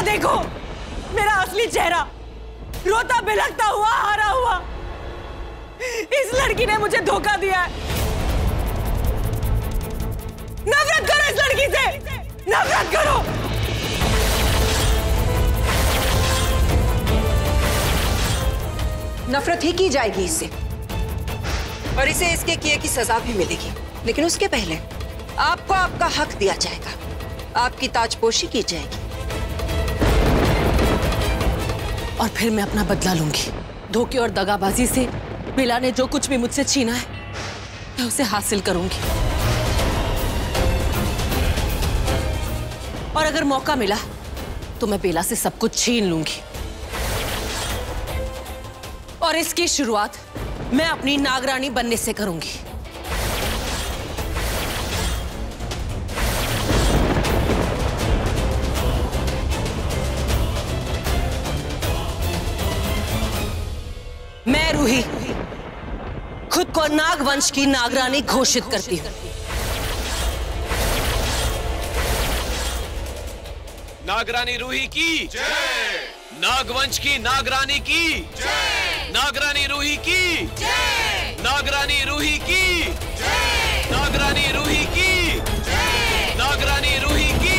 देखो मेरा असली चेहरा, रोता बिलखता हुआ, हारा हुआ। इस लड़की ने मुझे धोखा दिया है। नफरत करो इस लड़की से, नफरत करो। नफरत ही की जाएगी इससे, और इसे इसके किए की सजा भी मिलेगी। लेकिन उसके पहले आपको आपका हक दिया जाएगा, आपकी ताजपोशी की जाएगी। और फिर मैं अपना बदला लूंगी। धोखे और दगाबाजी से बेला ने जो कुछ भी मुझसे छीना है, मैं उसे हासिल करूंगी। और अगर मौका मिला तो मैं बेला से सब कुछ छीन लूंगी। और इसकी शुरुआत मैं अपनी नागरानी बनने से करूंगी। मैं रूही खुद को नागवंश की नागरानी घोषित करती हूँ। नागरानी रूही की जय। नागवंश की नागरानी की जय। नागरानी रूही की जय। नागरानी रूही की जय। नागरानी रूही की जय। नागरानी रूही की।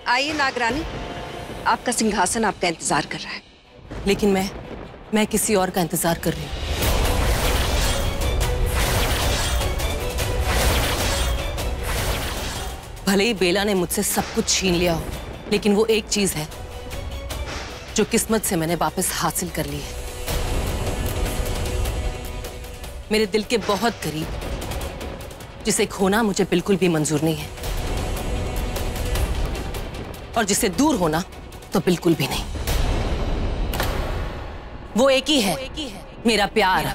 आइए नागरानी, आपका सिंहासन आपका इंतजार कर रहा है। लेकिन मैं किसी और का इंतजार कर रही हूँ। भले ही बेला ने मुझसे सब कुछ छीन लिया हो, लेकिन वो एक चीज है जो किस्मत से मैंने वापस हासिल कर ली है। मेरे दिल के बहुत करीब, जिसे खोना मुझे बिल्कुल भी मंजूर नहीं है, और जिसे दूर होना तो बिल्कुल भी नहीं। वो एक ही है, मेरा प्यार,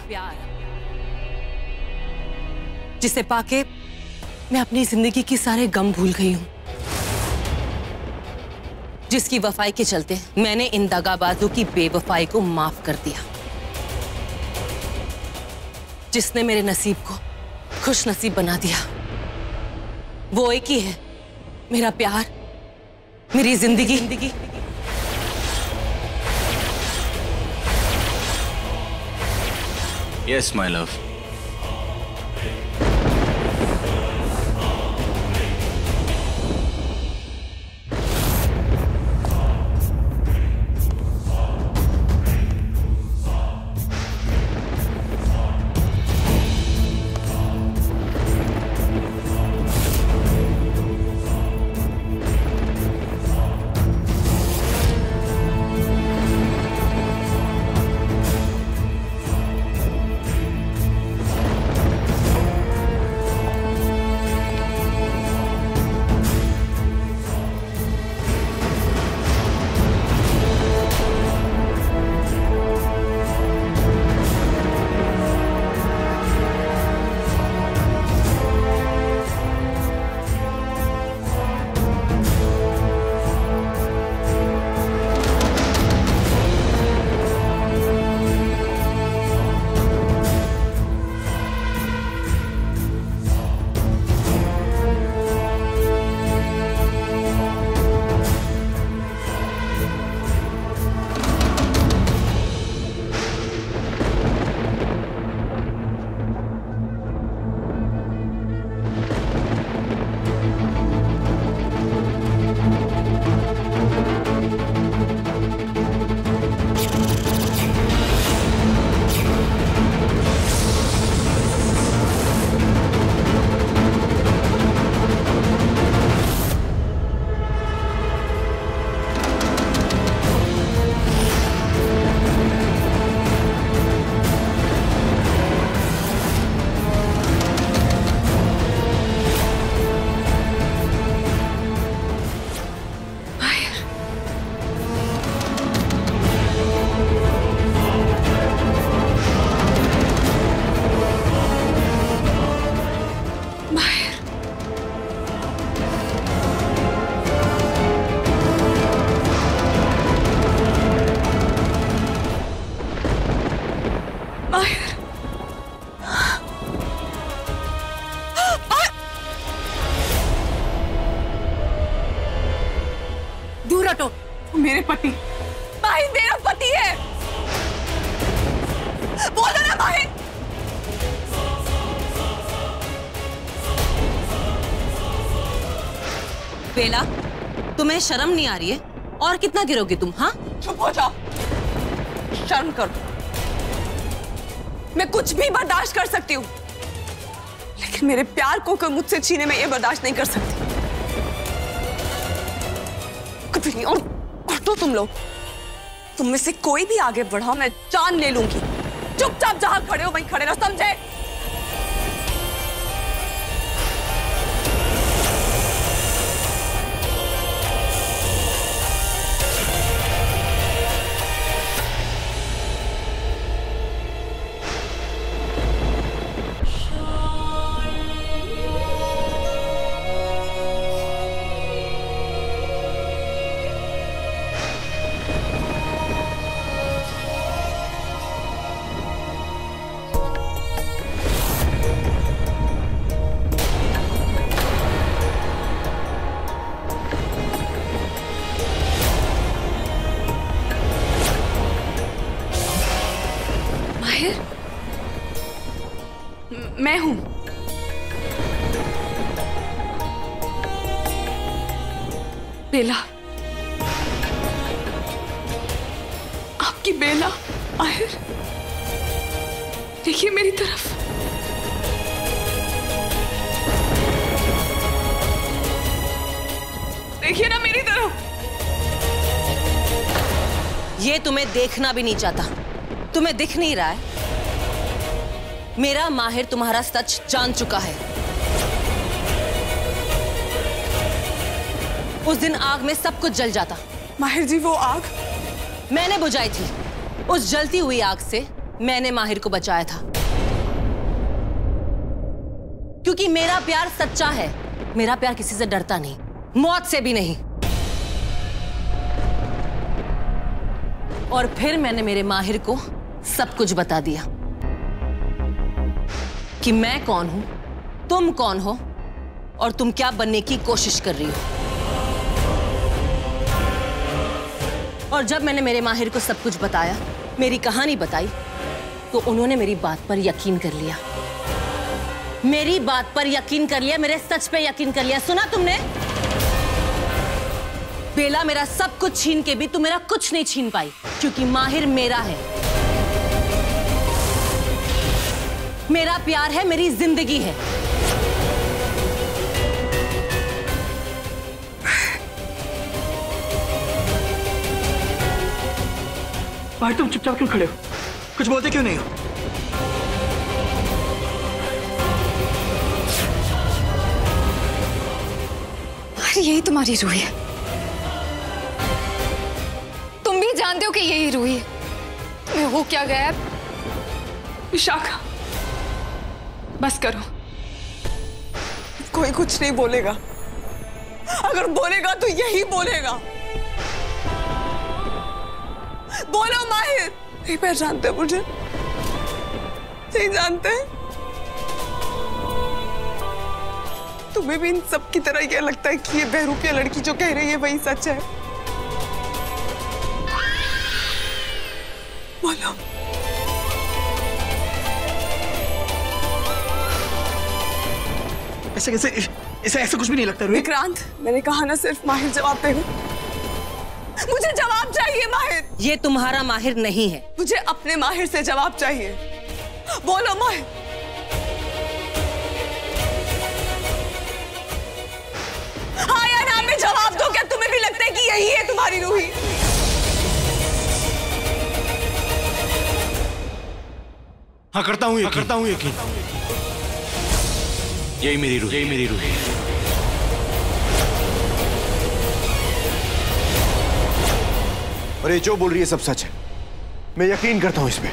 जिसे पाके मैं अपनी जिंदगी की सारे गम भूल गई हूं। जिसकी वफाई के चलते मैंने इन दगाबाजों की बेवफाई को माफ कर दिया। जिसने मेरे नसीब को खुश नसीब बना दिया। वो एक ही है, मेरा प्यार, मेरी जिंदगी। Yes, my love. मेरे पति। माहिर मेरा पति है। बोलो ना माहिर। बेला, तुम्हें शर्म नहीं आ रही है? और कितना गिरोगी तुम? हाँ, चुप हो जाओ, शर्म करो। मैं कुछ भी बर्दाश्त कर सकती हूँ, लेकिन मेरे प्यार को कोई मुझसे छीने में ये बर्दाश्त नहीं कर सकती कभी नहीं। और तो तुम लोग, तुम में से कोई भी आगे बढ़ा मैं जान ले लूंगी। चुपचाप जहां खड़े हो वहीं खड़े रहो, समझे? मैं हूं। बेला, आपकी बेला। माहिर, देखिए मेरी तरफ। देखिए ना मेरी तरफ। ये तुम्हें देखना भी नहीं चाहता, तुम्हें दिख नहीं रहा है? मेरा माहिर तुम्हारा सच जान चुका है। उस दिन आग में सब कुछ जल जाता। माहिर जी, वो आग मैंने बुझाई थी। उस जलती हुई आग से मैंने माहिर को बचाया था, क्योंकि मेरा प्यार सच्चा है। मेरा प्यार किसी से डरता नहीं, मौत से भी नहीं। और फिर मैंने मेरे माहिर को सब कुछ बता दिया कि मैं कौन हूं, तुम कौन हो और तुम क्या बनने की कोशिश कर रही हो। और जब मैंने मेरे माहिर को सब कुछ बताया, मेरी कहानी बताई, तो उन्होंने मेरी बात पर यकीन कर लिया। मेरी बात पर यकीन कर लिया, मेरे सच पे यकीन कर लिया। सुना तुमने? बेला, मेरा सब कुछ छीन के भी तुम मेरा कुछ नहीं छीन पाई, क्योंकि माहिर मेरा है। मेरा प्यार है, मेरी जिंदगी है। भाई, तुम चुपचाप क्यों खड़े हो? कुछ बोलते क्यों नहीं हो? अरे यही तुम्हारी रूही है। तुम भी जानते हो कि यही रूही है। तुम्हें हो क्या गया है? विशाखा, बस करो। कोई कुछ नहीं बोलेगा। अगर बोलेगा तो यही बोलेगा। बोलो माहिर। नहीं पहचानते मुझे? नहीं जानते? तुम्हें भी इन सब की तरह यह लगता है कि ये बहरूपिया लड़की जो कह रही है वही सच है? बोलो। ऐसे कैसे? ऐसा कुछ भी नहीं लगता। विक्रांत, मैंने कहा ना सिर्फ माहिर जवाब देगा। मुझे जवाब चाहिए माहिर। ये तुम्हारा माहिर नहीं है। मुझे अपने माहिर से जवाब चाहिए। बोलो माहिर। हाँ या ना में जवाब दो। क्या तुम्हें भी लगता है कि यही है तुम्हारी रूही? हाँ, करता हूँ यकीन। यही मेरी रूही है। और ये जो बोल रही है सब सच है। मैं यकीन करता हूं इस पे।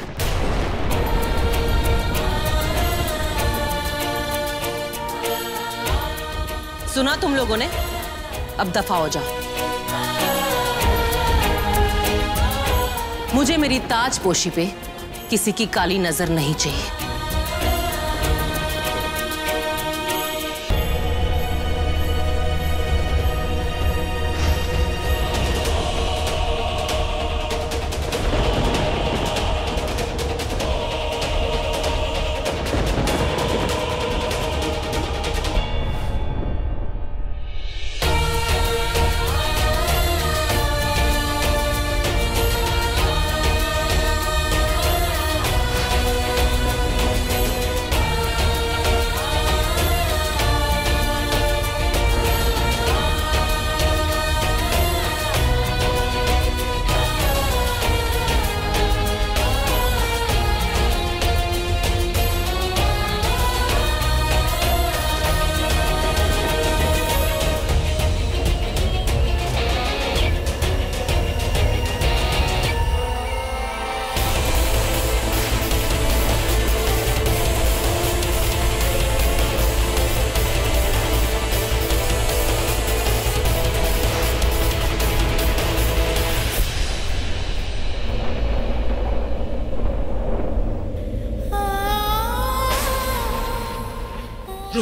सुना तुम लोगों ने? अब दफा हो जाओ। मुझे मेरी ताजपोशी पे किसी की काली नजर नहीं चाहिए।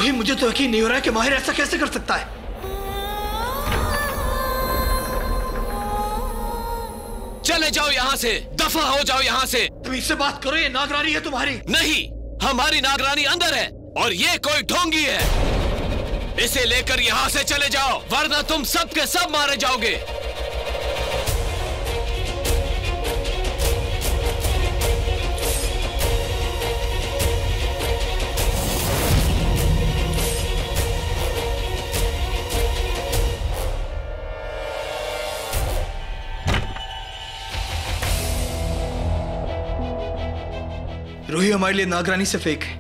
रूही, मुझे तो यकीन नहीं हो रहा है कि माहिर ऐसा कैसे कर सकता है। चले जाओ यहाँ से, दफा हो जाओ यहाँ से। तुम इससे बात करो, ये नागरानी है तुम्हारी। नहीं, हमारी नागरानी अंदर है और ये कोई ढोंगी है। इसे लेकर यहाँ से चले जाओ, वरना तुम सब के सब मारे जाओगे। रूही हमारे लिए नागरानी से फेक है।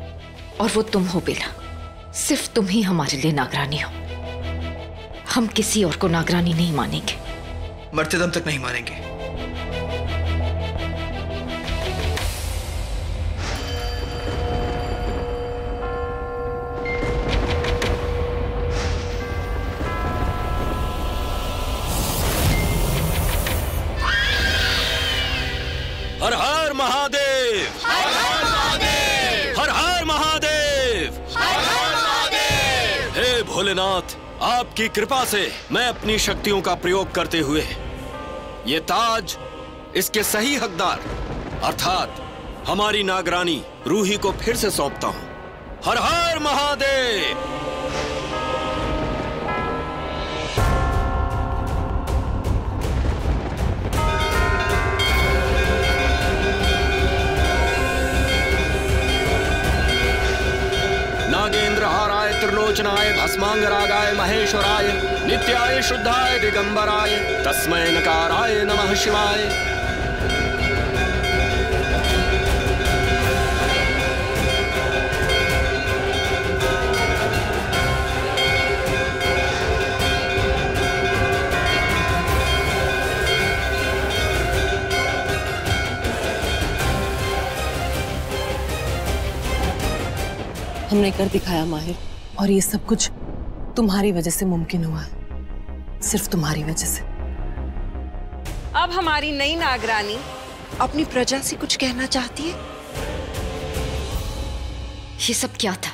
और वो तुम हो बेला, सिर्फ तुम ही हमारे लिए नागरानी हो। हम किसी और को नागरानी नहीं मानेंगे, मरते दम तक नहीं मानेंगे। हर हर महादेव, हर हर महादेव, हर हर महादेव, हर हर महादेव। हे भोलेनाथ, आपकी कृपा से मैं अपनी शक्तियों का प्रयोग करते हुए ये ताज इसके सही हकदार अर्थात हमारी नागरानी रूही को फिर से सौंपता हूं। हर हर महादेव। नागेंद्रहाराय त्रिलोचनाय भस्मांगरागाय महेश्वराय नित्याय शुद्धाय दिगंबराय तस्मै नकाराय नमः शिवाय। हमने कर दिखाया माहिर, और ये सब कुछ तुम्हारी वजह से मुमकिन हुआ है, सिर्फ तुम्हारी वजह से। अब हमारी नई नागरानी अपनी प्रजा से कुछ कहना चाहती है। ये सब क्या था?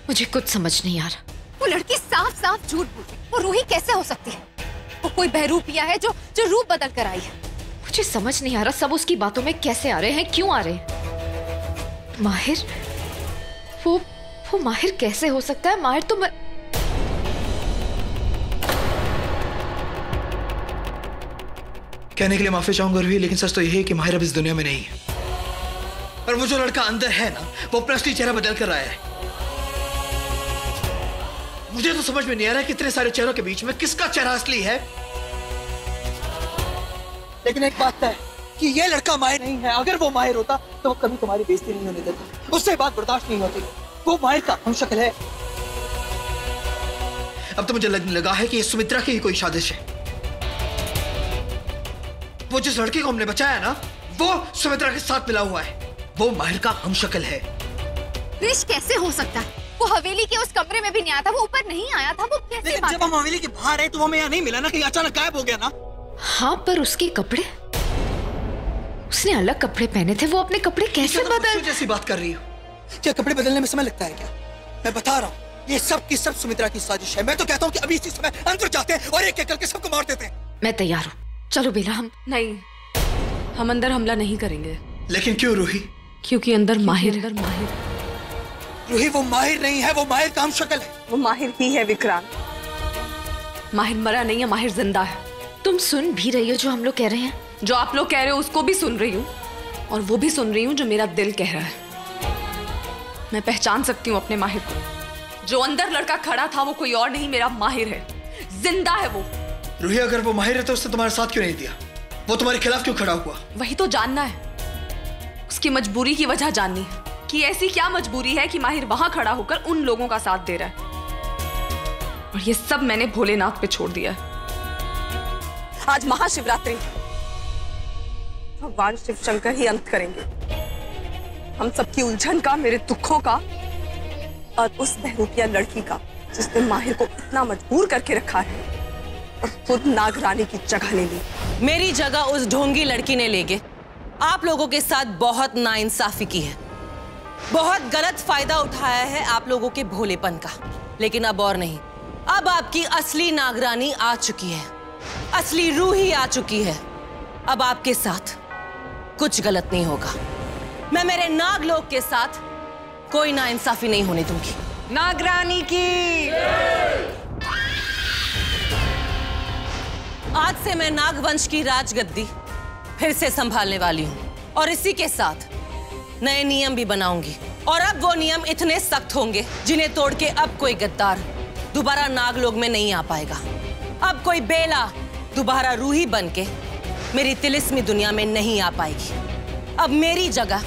मुझे कुछ समझ नहीं आ रहा। वो लड़की साफ साफ झूठ बोल रही है। वो रूही कैसे हो सकती है? वो कोई बहरूपिया है जो रूप बदल कर आई है। मुझे समझ नहीं आ रहा सब उसकी बातों में कैसे आ रहे हैं, क्यों आ रहे हैं। माहिर, वो माहिर कैसे हो सकता है? माहिर तो कहने के लिए माफी चाहूंगा रूही, लेकिन सच तो यही है कि माहिर अब इस दुनिया में नहीं है। और वो जो लड़का अंदर है ना, वो अपना असली चेहरा बदल कर आया है। मुझे तो समझ में नहीं आ रहा है कितने सारे चेहरों के बीच में किसका चेहरा असली है। लेकिन एक बात है कि ये लड़का माहिर नहीं है। अगर वो माहिर होता तो वो कभी तुम्हारी बेइज्जती नहीं होने देता। उससे बात बर्दाश्त नहीं होती। वो माहिर का हमशक्ल है। अब तो मुझे लगने लगा है कि ये सुमित्रा की ही कोई साजिश है। वो जिस लड़के को हमने बचाया ना, वो सुमित्रा के साथ मिला हुआ है। वो माहिर का हमशक्ल है। क्रिश कैसे हो सकता है? वो हवेली के उस कमरे में भी नहीं आया था, वो ऊपर नहीं आया था। वो कैसे? लेकिन जब हम हवेली के बाहर आए तो वो हमें यहाँ नहीं मिला ना, कहीं अचानक गायब हो गया ना। हाँ, पर उसके कपड़े, उसने अलग कपड़े पहने थे। वो अपने कपड़े कैसे बदल? जैसी बात कर रही हो। क्या कपड़े बदलने में समय लगता है क्या? मैं बता रहा हूँ, ये सब की सब सुमित्रा की साजिश है। मैं तो कहता हूँ कि अभी इसी समय अंदर जाते हैं और एक एक करके सबको मार देते हैं। मैं तैयार हूँ, चलो बेला। हम नहीं, हम अंदर हमला नहीं करेंगे। लेकिन क्यों रूही? क्योंकि अंदर माहिर है। रूही वो माहिर नहीं है, वो माहिर का हमशक्ल है। वो माहिर ही है विक्रांत। माहिर मरा नहीं है, माहिर जिंदा है। तुम सुन भी रही हो जो हम लोग कह रहे हैं? जो आप लोग कह रहे हो उसको भी सुन रही हूँ, और वो भी सुन रही हूँ जो मेरा दिल कह रहा है। मैं पहचान सकती हूँ अपने माहिर को। जो अंदर लड़का खड़ा था वो कोई और नहीं, मेरा माहिर है। जिंदा है वो। रूही, अगर वो माहिर है तो उसने तुम्हारे साथ क्यों नहीं दिया? वो तुम्हारे खिलाफ क्यों खड़ा हुआ? वही तो जानना है। उसकी मजबूरी की वजह जाननी है कि ऐसी क्या मजबूरी है कि माहिर वहां खड़ा होकर उन लोगों का साथ दे रहा है। और ये सब मैंने भोलेनाथ पे छोड़ दिया है। आज महाशिवरात्रि, भगवान शिव शंकर ही अंत करेंगे हम सबकी उलझन का, मेरे दुखों का, और उस बहरूपिया लड़की का जिसने माहिर को इतना मजबूर करके रखा है और खुद नागरानी की जगह ले ली। मेरी जगह उस ढोंगी लड़की ने लेके आप लोगों के साथ बहुत नाइंसाफी की है। बहुत गलत फायदा उठाया है आप लोगों के भोलेपन का, लेकिन अब और नहीं। अब आपकी असली नागरानी आ चुकी है, असली रूही आ चुकी है। अब आपके साथ कुछ गलत नहीं होगा। मैं मेरे नागलोक के साथ कोई नाइंसाफी नहीं होने दूंगी। नागरानी की आज से मैं नागवंश की राजगद्दी फिर से संभालने वाली हूँ, और इसी के साथ नए नियम भी बनाऊंगी। और अब वो नियम इतने सख्त होंगे जिन्हें तोड़ के अब कोई गद्दार दोबारा नागलोक में नहीं आ पाएगा। अब कोई बेला दोबारा रूही बनके मेरी तिलिस्मी दुनिया में नहीं आ पाएगी। अब मेरी जगह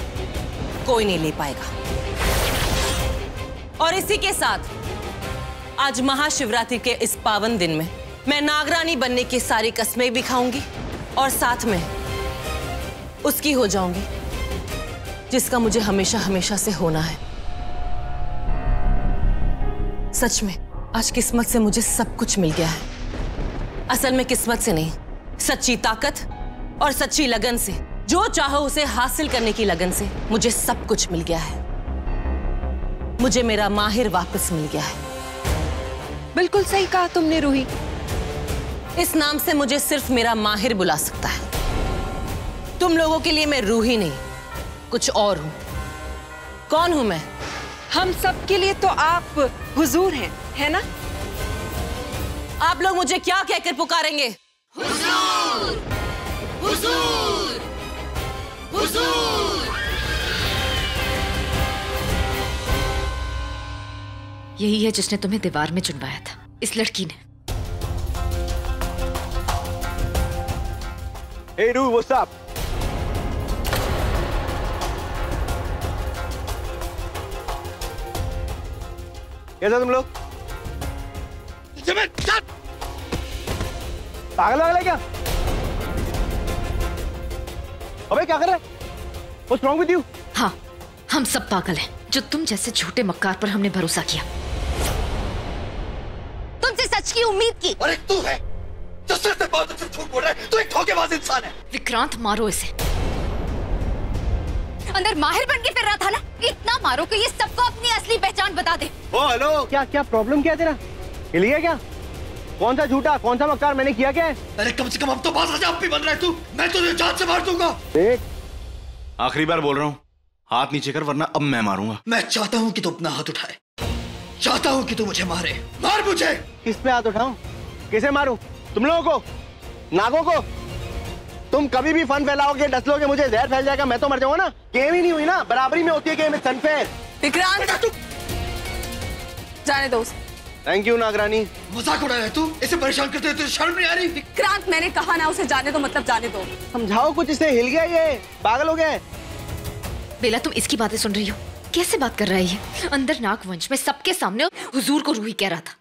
कोई नहीं ले पाएगा। और इसी के साथ आज महाशिवरात्रि के इस पावन दिन में मैं नागरानी बनने की सारी कस्में भी खाऊंगी, और साथ में उसकी हो जाऊंगी जिसका मुझे हमेशा हमेशा से होना है। सच में आज किस्मत से मुझे सब कुछ मिल गया है। असल में किस्मत से नहीं, सच्ची ताकत और सच्ची लगन से, जो चाहो उसे हासिल करने की लगन से मुझे सब कुछ मिल गया है। मुझे मेरा माहिर वापस मिल गया है। बिल्कुल सही कहा तुमने रूही। इस नाम से मुझे सिर्फ मेरा माहिर बुला सकता है। तुम लोगों के लिए मैं रूही नहीं, कुछ और हूं। कौन हूं मैं? हम सब के लिए तो आप हुजूर हैं, है ना? आप लोग मुझे क्या कहकर पुकारेंगे? हुजूर, हुजूर, हुजूर। यही है जिसने तुम्हें दीवार में चुनवाया था, इस लड़की ने। Hey, Ru, what's up? कैसा तुम लोग? पागल वागल है क्या? अबे क्या कर रहा है? What's wrong with you? हाँ, हम सब पागल हैं, जो तुम जैसे झूठे मक्कार पर हमने भरोसा किया। तुमसे सच की उम्मीद की। और एक तू है जो सिर्फ से बहुत झूठ बोल रहा है। तू एक धोखेबाज इंसान है। विक्रांत, मारो इसे। अंदर माहिर बन के फिर रहा था ना, इतना मारो कि ये सबको अपनी असली पहचान बता दे। ओ हेलो, क्या क्या प्रॉब्लम क्या है तेरा? हिल गया क्या? कौन सा झूठा, कौन सा मक्कार, मैंने किया क्या है? अरे कम से कम अब तो बात आजाब भी बन रहा है तू। मैं तुझे जान से मार दूंगा। देख, आखिरी बार बोल रहा हूँ, हाथ नीचे कर वरना अब मैं मारूंगा। मैं चाहता हूँ कि तू अपना हाथ उठाए, चाहता हूँ कि तू मुझे मारे। मार मुझे। किस पे हाथ उठाऊं? किसे मारूं? तुम लोगों को, नागों को? तुम कभी भी फन फैलाओगे, डसलोगे, मुझे जहर फैल जाएगा, मैं तो मर जाऊंगा ना। गेम ही नहीं हुई ना, बराबरी में होती है गेम, इट्स अनफेयर। विक्रांत, जाने दो उसे। थैंक यू नागरानी। मजाक उड़ा रहा है तू? इसे परेशान करते हुए तुझे शर्म नहीं आ रही? विक्रांत, मैंने कहा ना उसे जाने दो, मतलब जाने दो। समझाओ कुछ, इसे हिल गया, ये पागल हो गया है। बेला, तुम इसकी बातें सुन रही हो? कैसे बात कर रहा है ये? अंदर नागवंश में सबके सामने हुजूर को रूही कह रहा था।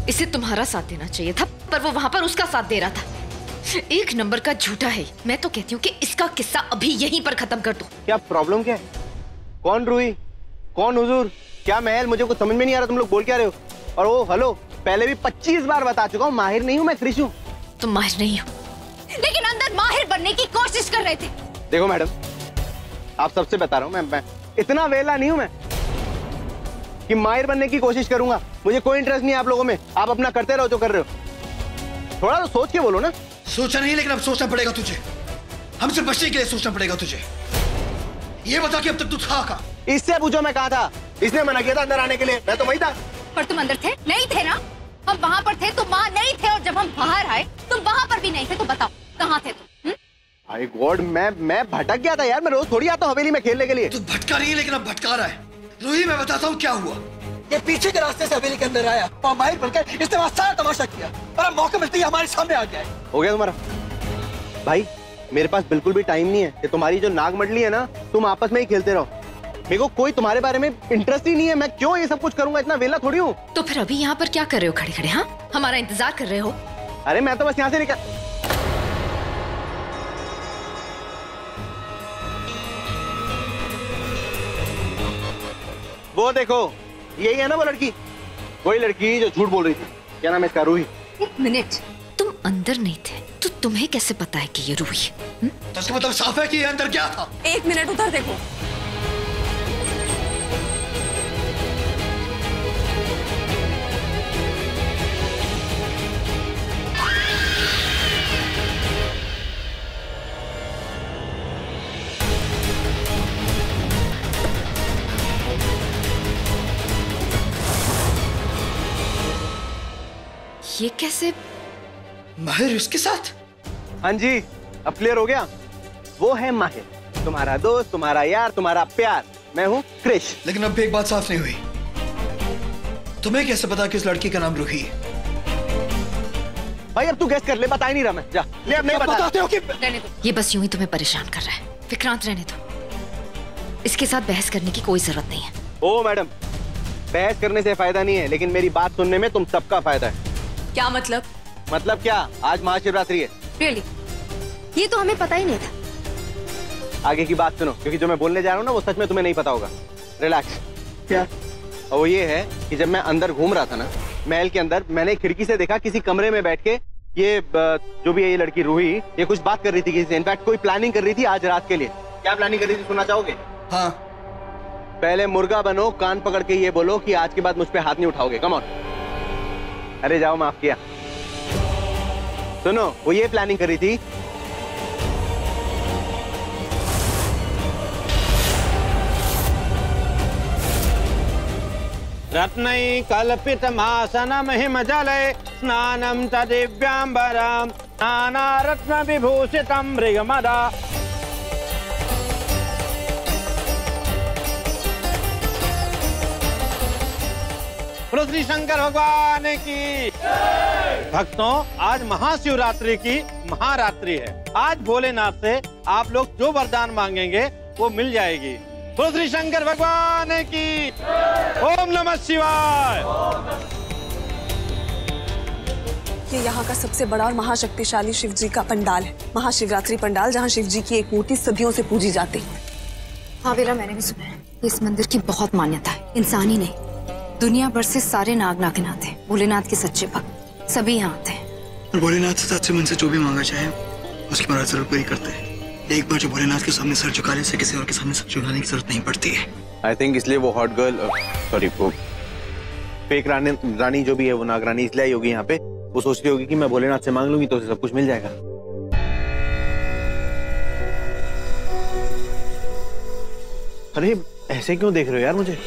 इसे तुम्हारा साथ देना चाहिए था, पर वो वहां पर उसका साथ दे रहा था। एक नंबर का झूठा है। मैं तो कहती हूँ कि इसका किस्सा अभी यहीं पर खत्म कर दो। क्या प्रॉब्लम क्या है? कौन रूही, कौन हुजूर, क्या महल? मुझे कुछ समझ में नहीं आ रहा, तुम लोग बोल क्या रहे हो? और वो हेलो, पहले भी 25 बार बता चुका हूँ, माहिर नहीं हूँ मैं, क्रिश हूँ। तुम माहिर नहीं हो, लेकिन अंदर माहिर बनने की कोशिश कर रहे थे। देखो मैडम, आप सबसे बता रहा हूँ, मैं इतना वेला नहीं हूँ मैं कि माहिर बनने की कोशिश करूंगा। मुझे कोई इंटरेस्ट नहीं है आप लोगों में। आप अपना करते रहो जो कर रहे हो। थोड़ा तो सोच के बोलो ना। सोचा नहीं, लेकिन अब सोचना पड़ेगा तुझे। हमसे बचने के लिए सोचना पड़ेगा तुझे। ये बता कि अब तक तू था कहाँ? इससे पूछो मैं कहाँ था। इसने मना किया था अंदर आने के लिए, मैं तो वही था। पर तुम अंदर थे नहीं थे ना? हम वहाँ पर थे, तुम वहाँ नहीं थे, और जब हम बाहर आए तुम वहाँ पर भी नहीं थे। तो बताओ कहाँ थे तुम? आई गॉड, मैं भटक गया था यार। मैं रोज थोड़ी आता हूँ हवेली में खेलने के लिए। तू भटका नहीं है, लेकिन अब भटका रहा है। रूही, मैं बताता हूँ क्या हुआ। ये पीछे के रास्ते से हवेली के अंदर आया और माहिर बनकर इसने वहाँ सारा तमाशा किया, और अब मौका मिलते ही हमारे सामने आ गया है। हो गया तुम्हारा? भाई मेरे पास बिल्कुल भी टाइम नहीं है कि तुम्हारी जो नाग मंडली है ना, तुम आपस में ही खेलते रहो। मेरे को कोई तुम्हारे बारे में इंटरेस्ट ही नहीं है। मैं क्यों ये सब कुछ करूंगा, इतना वेला थोड़ी हूँ। तो फिर अभी यहाँ पर क्या कर रहे हो खड़े खड़े? हाँ, हमारा इंतजार कर रहे हो? अरे मैं तो बस यहाँ से निकल। वो देखो, यही है ना वो लड़की, वही लड़की जो झूठ बोल रही थी। क्या नाम है इसका? रूही। एक मिनट, तुम अंदर नहीं थे, तो तुम्हें कैसे पता है कि ये रूही? तो इसका मतलब साफ है कि ये अंदर क्या था। 1 मिनट उधर देखो। ये कैसे? माहिर उसके साथ? हाँ जी, अब क्लियर हो गया। वो है माहिर, तुम्हारा दोस्त, तुम्हारा यार, तुम्हारा प्यार। मैं हूँ क्रिश। लेकिन अब भी एक बात साफ नहीं हुई, तुम्हें कैसे पता कि उस लड़की का नाम रूही है? भाई अब तू गेस कर ले, बता ही नहीं रहा मैं। जा ले, अब नहीं बताते हो कि रहने दो। ये बस यूं ही तुम्हें परेशान कर रहा है। विक्रांत रहने दो, इसके साथ बहस करने की कोई जरूरत नहीं है। ओ मैडम, बहस करने से फायदा नहीं है, लेकिन मेरी बात सुनने में तुम सबका फायदा है। क्या मतलब? मतलब क्या, आज महाशिवरात्रि है। रियली? ये तो हमें पता ही नहीं था। आगे की बात सुनो, क्योंकि जो मैं बोलने जा रहा हूँ ना वो सच में तुम्हें नहीं पता होगा। रिलैक्स। क्या? और वो ये है कि जब मैं अंदर घूम रहा था ना महल के अंदर, मैंने खिड़की से देखा किसी कमरे में बैठ के ये जो भी है ये लड़की रूही, ये कुछ बात कर रही थी किसी से। इनफैक्ट कोई प्लानिंग कर रही थी आज रात के लिए। क्या प्लानिंग कर रही थी सुनना चाहोगे? हाँ। पहले मुर्गा बनो, कान पकड़ के ये बोलो कि आज के बाद मुझ पे हाथ नहीं उठाओगे। Come on. अरे जाओ, माफ किया। सुनो, वो ये प्लानिंग कर रही थी रत्नै कल्पितमासनम हिमजले स्नानं च दिव्यांबरं नानारत्न विभूषितं मृगमदा। श्री शंकर भगवान की। भक्तों, आज महाशिवरात्रि की महारात्रि है। आज भोलेनाथ से आप लोग जो वरदान मांगेंगे वो मिल जाएगी। श्री शंकर भगवान की। ओम नमः शिवाय। ये यहाँ का सबसे बड़ा और महाशक्तिशाली शिव जी का पंडाल है, महाशिवरात्रि पंडाल, जहाँ शिव जी की एक मूर्ति सदियों से पूजी जाती है। हाँ बेला, मैंने भी सुना है इस मंदिर की बहुत मान्यता है। इंसान ही नहीं, दुनिया भर से सारे नाग नागिन आते हैं। भोलेनाथ के सच्चे भक्त सभी यहाँ आते हैं। और भोलेनाथ से सच्चे मन से जो भी मांगा चाहे उसकी मुराद जरूर पूरी करते हैं। एक बार जो भोलेनाथ के सामने सर झुकाने से किसी और के सामने सर झुकाने की जरूरत नहीं पड़ती है। आई थिंक इसलिए वो हॉट गर्ल, सॉरी वो फेक रानी जो भी है, वो नागरानी इसलिए आई होगी यहाँ पे। वो सोच रही होगी कि मैं भोलेनाथ से मांग लूंगी तो उसे सब कुछ मिल जाएगा। अरे ऐसे क्यों देख रहे हो यार मुझे?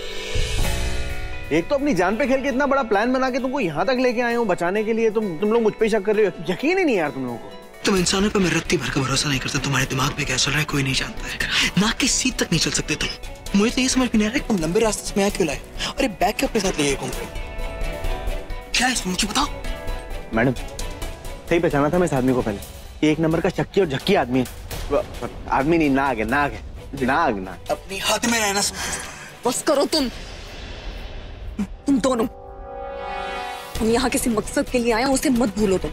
एक तो अपनी जान पे खेल के इतना बड़ा प्लान बना के तुमको यहाँ तक लेके आए हो बचाने के लिए, तुम लोग मुझ पे शक कर रहे हो। यकीन ही नहीं यार तुम लोगों को। तुम इंसानों पे मैं रत्ती भर का भरोसा नहीं करता। तुम्हारे दिमाग में क्या चल रहा है कोई नहीं जानता है। नाक की सीट तक नहीं चल सकते तुम। मुझे तो ये समझ में नहीं आ रहा है तुम लंबे रास्ते से मैं क्यों लाए और ये बैग के अपने साथ ले घूम रहे। क्या है इसमें मुझे बताओ। मैडम, सही पहचाना था मैं इस आदमी को पहले। ये एक नंबर का शक्की और झक्की आदमी है। आदमी नहीं, नाग है, नाग है, नाग नाग। अपनी हाथ में रहना। बस करो तुम दोनों। हम यहाँ किसी मकसद के लिए आए हैं, उसे मत भूलो तुम।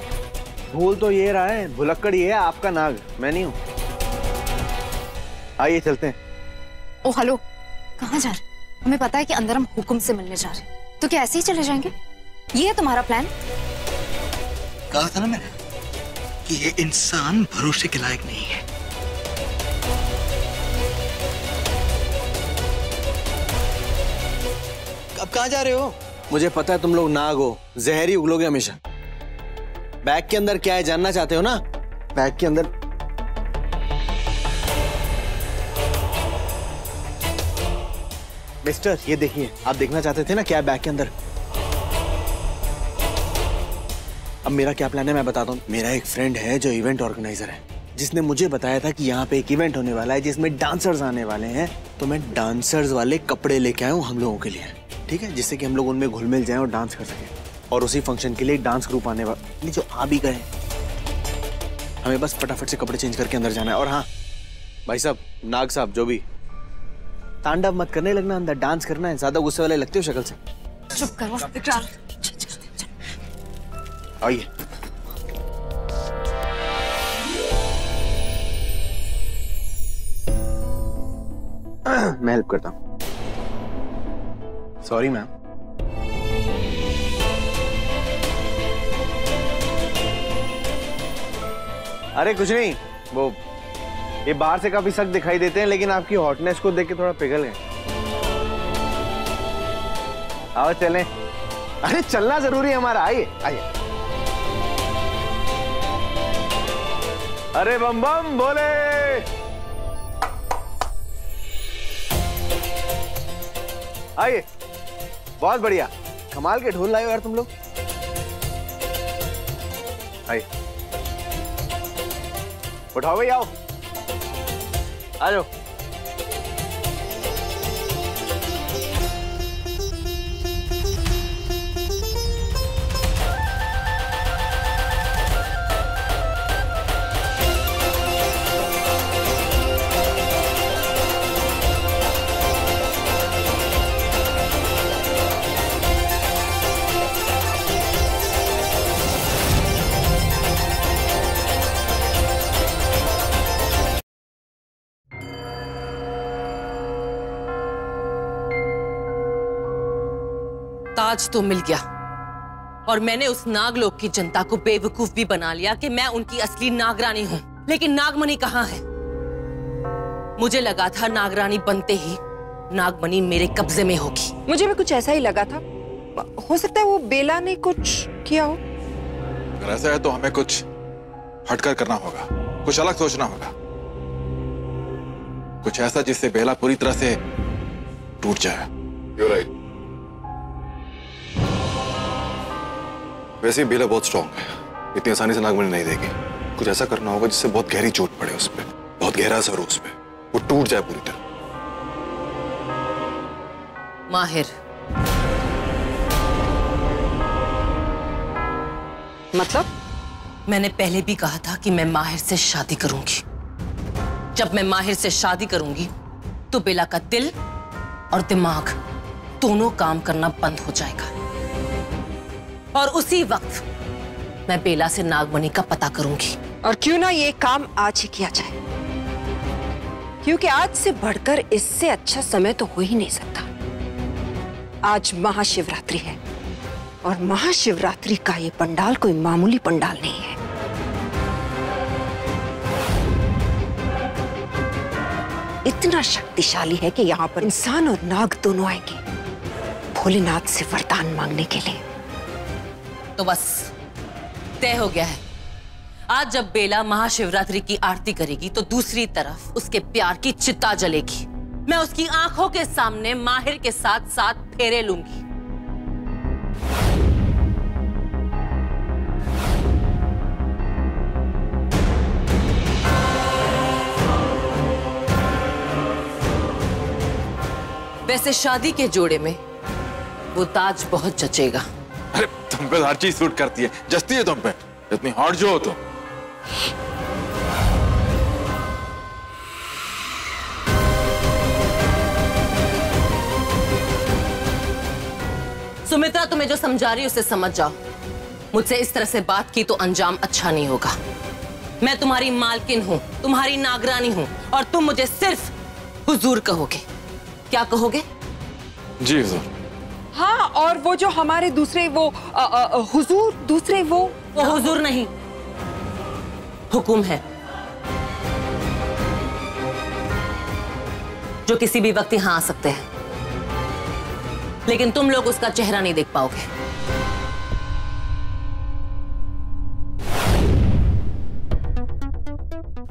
भूल तो ये रहा है, भुलक्कड़ ये है आपका नाग, मैं नहीं हूँ। आइए चलते हैं। ओ हेलो, कहाँ जा रहे? हमें पता है कि अंदर हम हुक्म से मिलने जा रहे हैं, तो क्या ऐसे ही चले जाएंगे? ये है तुम्हारा प्लान? कहा था ना मैंने कि ये इंसान भरोसे के लायक नहीं है। अब कहाँ जा रहे हो? मुझे पता है तुम लोग नाग हो, जहर ही उगलोगे हमेशा। बैग के अंदर क्या है जानना चाहते हो ना? बैग के अंदर मिस्टर, ये देखिए, आप देखना चाहते थे ना क्या है बैग के अंदर। अब मेरा क्या प्लान है मैं बताता हूँ। मेरा एक फ्रेंड है जो इवेंट ऑर्गेनाइजर है, जिसने मुझे बताया था कि यहाँ पे एक इवेंट होने वाला है जिसमें डांसर्स आने वाले हैं। तो मैं डांसर्स वाले कपड़े लेके आया हूँ हम लोगों के लिए, ठीक है, जिससे कि हम लोग उनमें घुल मिल जाएं और डांस कर सकें। और उसी फंक्शन के लिए एक डांस ग्रुप आने वाला जो आ भी गए। हमें बस फटाफट से कपड़े चेंज करके अंदर जाना है। और हाँ भाई साहब, नाग साहब, जो भी, तांडव मत करने लगना, अंदर डांस करना है। ज्यादा गुस्से वाले लगते हो शक्ल से। चुप करो। आइए। मैं हेल्प करता हूँ। Sorry ma'am. अरे कुछ नहीं, वो ये बाहर से काफी सख्त दिखाई देते हैं, लेकिन आपकी हॉटनेस को देख के थोड़ा पिघल गए। आओ चलें। अरे चलना जरूरी है हमारा, आइए आइए। अरे बम बम बोले। आइए, बहुत बढ़िया, कमाल के ढोल लाए हो यार तुम लोग। आइए, उठाओ भाई, आओ आ जाओ। ताज तो मिल गया और मैंने उस नागलोक की जनता को बेवकूफ भी बना लिया कि मैं उनकी असली नागरानी हूं। लेकिन नागमणि कहां है? मुझे लगा था नागरानी बनते ही नागमणि मेरे कब्जे में होगी। मुझे भी कुछ ऐसा ही लगा था। हो सकता है वो बेला ने कुछ किया हो। अगर ऐसा है तो हमें कुछ हटकर करना होगा, कुछ अलग सोचना होगा, कुछ ऐसा जिससे बेला पूरी तरह से टूट जाए। You're right. वैसे बेला बहुत स्ट्रांग है, इतनी आसानी से नागमणि नहीं देगी। कुछ ऐसा करना होगा जिससे बहुत गहरी चोट पड़े उस पर, बहुत गहरा असर हो उस पर, वो टूट जाए पूरी तरह। माहिर, मतलब? मैंने पहले भी कहा था कि मैं माहिर से शादी करूंगी। जब मैं माहिर से शादी करूंगी तो बेला का दिल और दिमाग दोनों काम करना बंद हो जाएगा और उसी वक्त मैं बेला से नागमणि का पता करूंगी। और क्यों ना ये काम आज ही किया जाए, क्योंकि आज से बढ़कर इससे अच्छा समय तो हो ही नहीं सकता। आज महाशिवरात्रि है और महाशिवरात्रि का ये पंडाल कोई मामूली पंडाल नहीं है। इतना शक्तिशाली है कि यहाँ पर इंसान और नाग दोनों आएंगे भोलेनाथ से वरदान मांगने के लिए। तो बस तय हो गया है। आज जब बेला महाशिवरात्रि की आरती करेगी तो दूसरी तरफ उसके प्यार की चिता जलेगी। मैं उसकी आंखों के सामने माहिर के साथ साथ फेरे लूंगी। वैसे शादी के जोड़े में वो ताज बहुत जचेगा। अरे तुम पे हर चीज सूट करती है, जचती है तुम पे, इतनी हॉट जो हो तुम। सुमित्रा, तुम्हें जो समझा रही उसे समझ जाओ। मुझसे इस तरह से बात की तो अंजाम अच्छा नहीं होगा। मैं तुम्हारी मालकिन हूं, तुम्हारी नागरानी हूं और तुम मुझे सिर्फ हुजूर कहोगे। क्या कहोगे? जी हुजूर। हाँ, और वो जो हमारे दूसरे वो हुजूर, दूसरे वो हुजूर नहीं, हुकुम है जो किसी भी वक्त यहां आ सकते हैं, लेकिन तुम लोग उसका चेहरा नहीं देख पाओगे।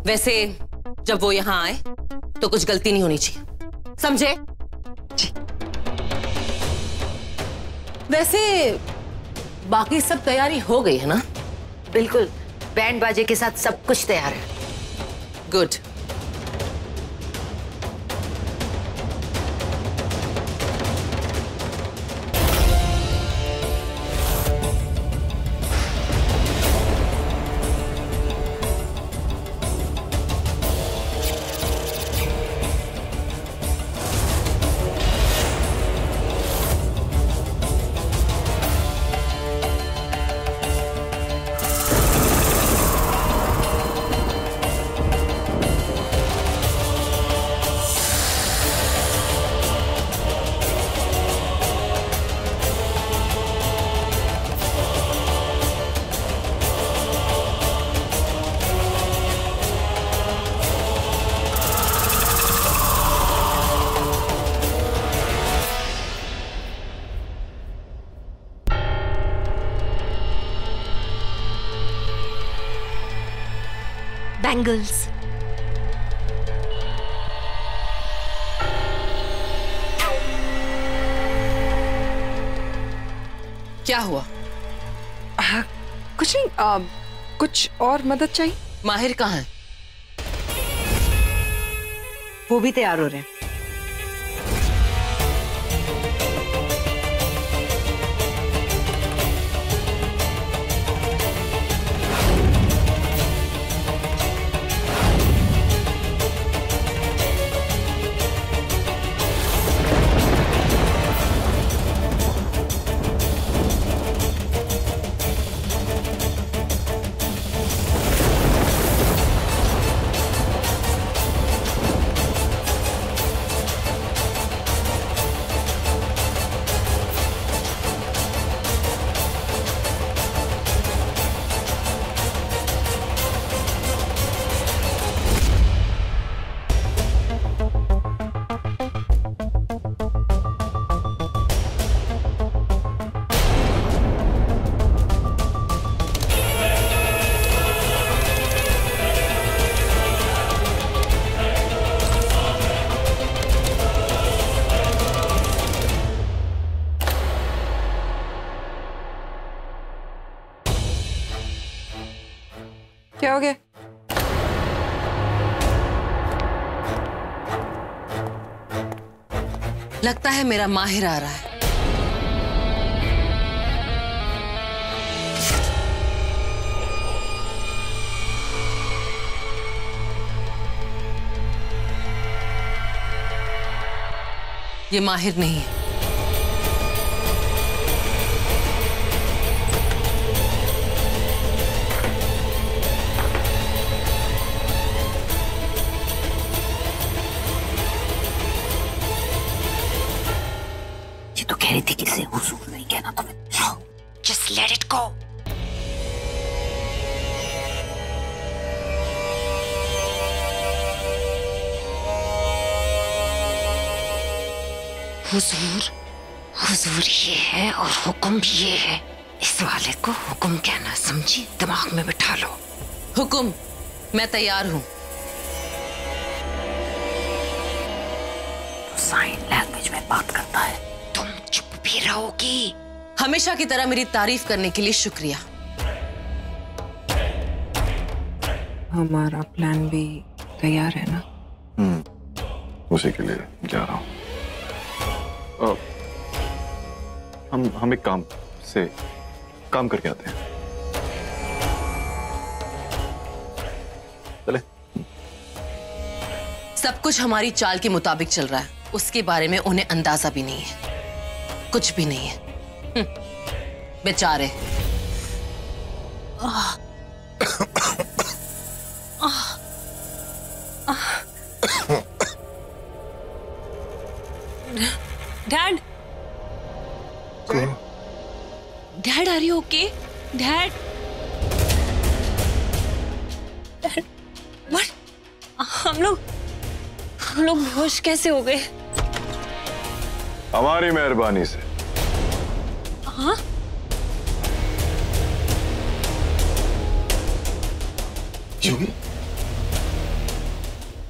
वैसे जब वो यहां आए तो कुछ गलती नहीं होनी चाहिए, समझे? जी। वैसे बाकी सब तैयारी हो गई है ना? बिल्कुल, बैंड बाजे के साथ सब कुछ तैयार है। गुड। बैंगल्स। क्या हुआ? कुछ नहीं, कुछ और मदद चाहिए? माहिर कहाँ है? वो भी तैयार हो रहे हैं। क्या हो गया? लगता है मेरा माहिर आ रहा है। ये माहिर नहीं है। तो कह रही थी किसे हुजूर नहीं कहना तुम्हें। Just let it go. हुजूर, हुजूर ये है और हुक्म भी ये है। इस वाले को हुक्म कहना समझी, दिमाग में बिठा लो। हुक्म, मैं तैयार हूं। तो साइन लैंग्वेज में बात करता है। तुम चुप भी रहोगी? हमेशा की तरह मेरी तारीफ करने के लिए शुक्रिया। हमारा प्लान भी तैयार है ना? उसी के लिए जा रहा हूँ। हम एक काम करके आते हैं। चले? सब कुछ हमारी चाल के मुताबिक चल रहा है, उसके बारे में उन्हें अंदाजा भी नहीं है। कुछ भी नहीं है। बेचारे। Dad, dad are you okay? Dad, what? हम लोग बेहोश कैसे हो गए? हमारी मेहरबानी से। हाँ? योगी,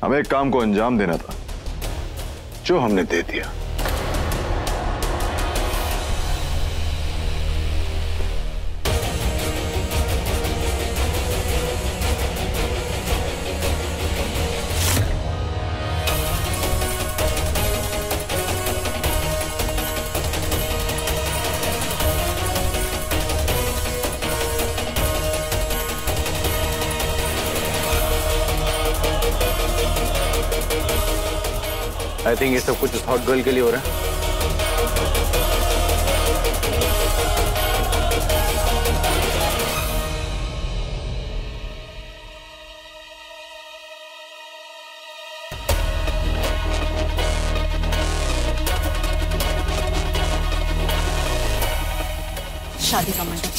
हमें एक काम को अंजाम देना था जो हमने दे दिया। आई थिंक ये सब कुछ उस हॉट गर्ल के लिए हो रहा है। शादी का मंडप।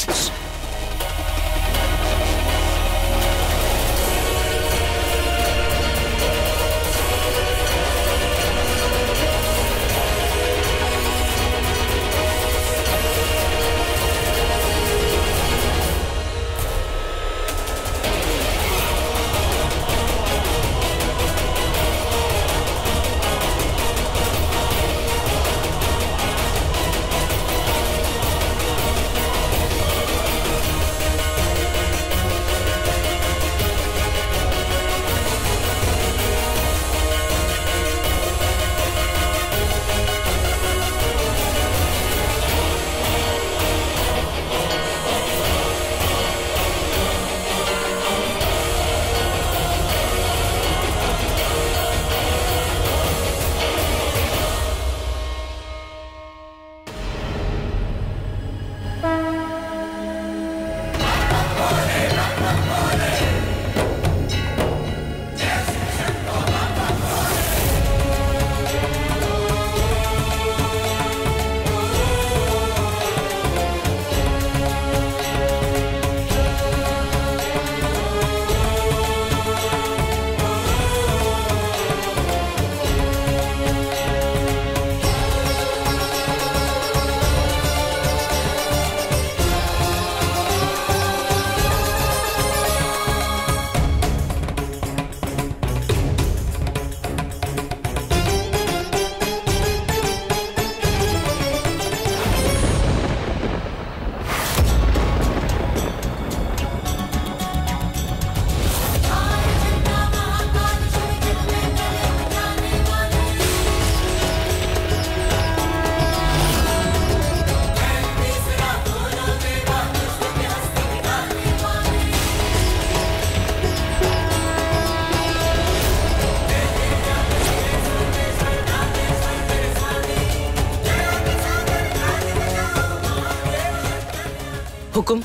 हुक्म,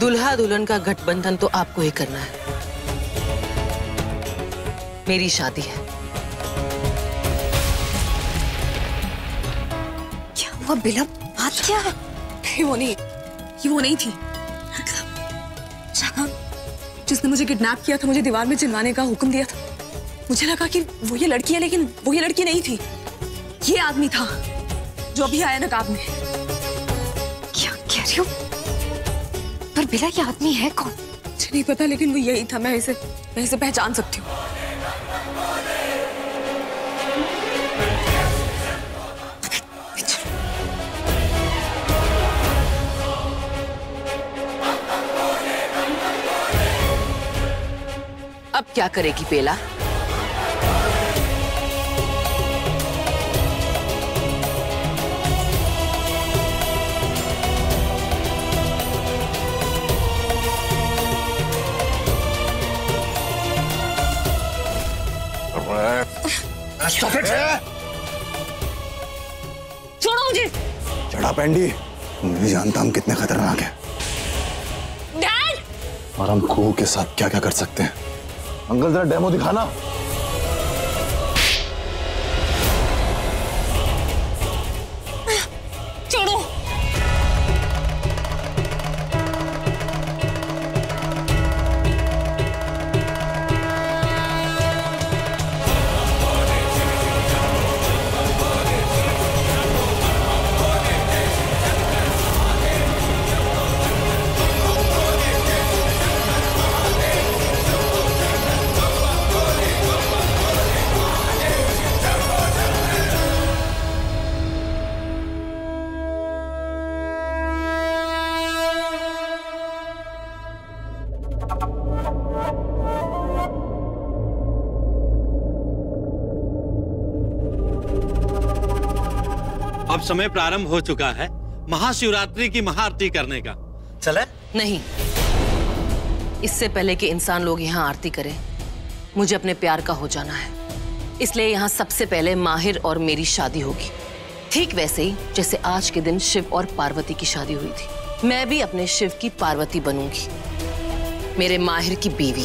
दुल्हा दुल्हन का गठबंधन तो आपको ही करना है। मेरी शादी है। क्या हुआ बिलम? बात क्या है? ये वो नहीं थी। जिसने मुझे किडनैप किया था, मुझे दीवार में चिल्लाने का हुक्म दिया था, मुझे लगा कि वो ये लड़की है, लेकिन वो ये लड़की नहीं थी। ये आदमी था जो अभी आया नकाब में। क्या कह रही हो? पर बिला ये आदमी है कौन? मुझे नहीं पता, लेकिन वो यही था। मैं इसे पहचान सकती हूँ। अब क्या करेगी बेला? छोड़ो मुझे। चढ़ा पेंडी, मैं जानता हम कितने खतरनाक हैं। डैड! और हम खूह के साथ क्या क्या कर सकते हैं। अंकल जरा डेमो दिखाना। छोड़ो। अब समय प्रारंभ हो चुका है महाशिवरात्रि की महाआरती करने का। चले? नहीं, इससे पहले कि इंसान लोग यहाँ आरती करें, मुझे अपने प्यार का हो जाना है। इसलिए यहाँ सबसे पहले माहिर और मेरी शादी होगी, ठीक वैसे ही जैसे आज के दिन शिव और पार्वती की शादी हुई थी। मैं भी अपने शिव की पार्वती बनूंगी, मेरे माहिर की बीवी।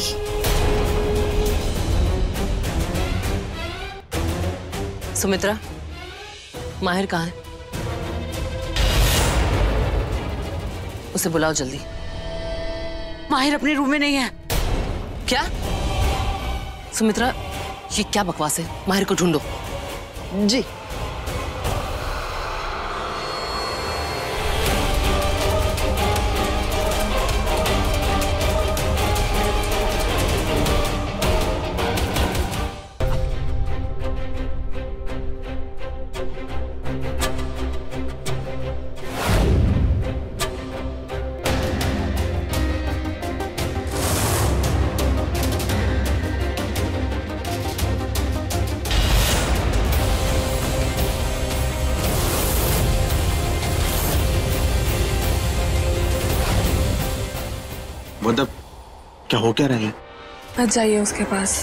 सुमित्रा, माहिर कहाँ है? उसे बुलाओ जल्दी। माहिर अपने रूम में नहीं है। क्या? सुमित्रा, ये क्या बकवास है? माहिर को ढूंढो। जी। मतलब क्या हो क्या रहा है? मत जाइए उसके पास।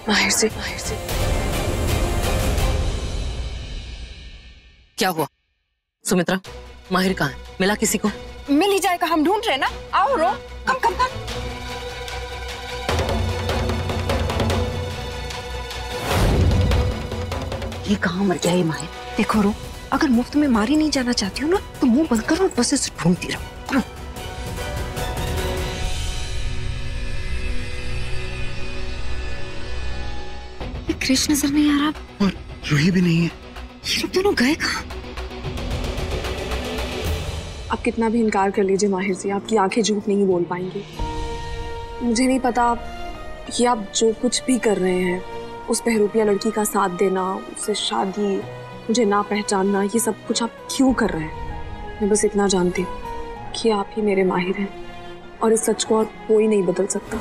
माहिर से क्या हुआ? सुमित्रा, माहिर कहाँ है? मिला किसी को? मिल ही जाएगा, हम ढूंढ रहे ना। आओ रो, कम कम कम। ये कहाँ मर गया ये माहिर? देखो रो, अगर मुफ्त में मारी नहीं जाना चाहती हो ना, तो मुंह बंद करो और बस इसे ढूंढती रहो। कृष्ण नजर नहीं आ रहा और रूही भी नहीं है। ये लोग दोनों गए कहाँ? आप कितना भी इनकार कर लीजिए माहिर से, आपकी आंखें झूठ नहीं बोल पाएंगी। मुझे नहीं पता कि आप जो कुछ भी कर रहे हैं, उस बहरूपिया लड़की का साथ देना, उससे शादी, मुझे ना पहचानना, ये सब कुछ आप क्यों कर रहे हैं। मैं बस इतना जानती हूँ कि आप ही मेरे माहिर हैं और इस सच को और कोई नहीं बदल सकता।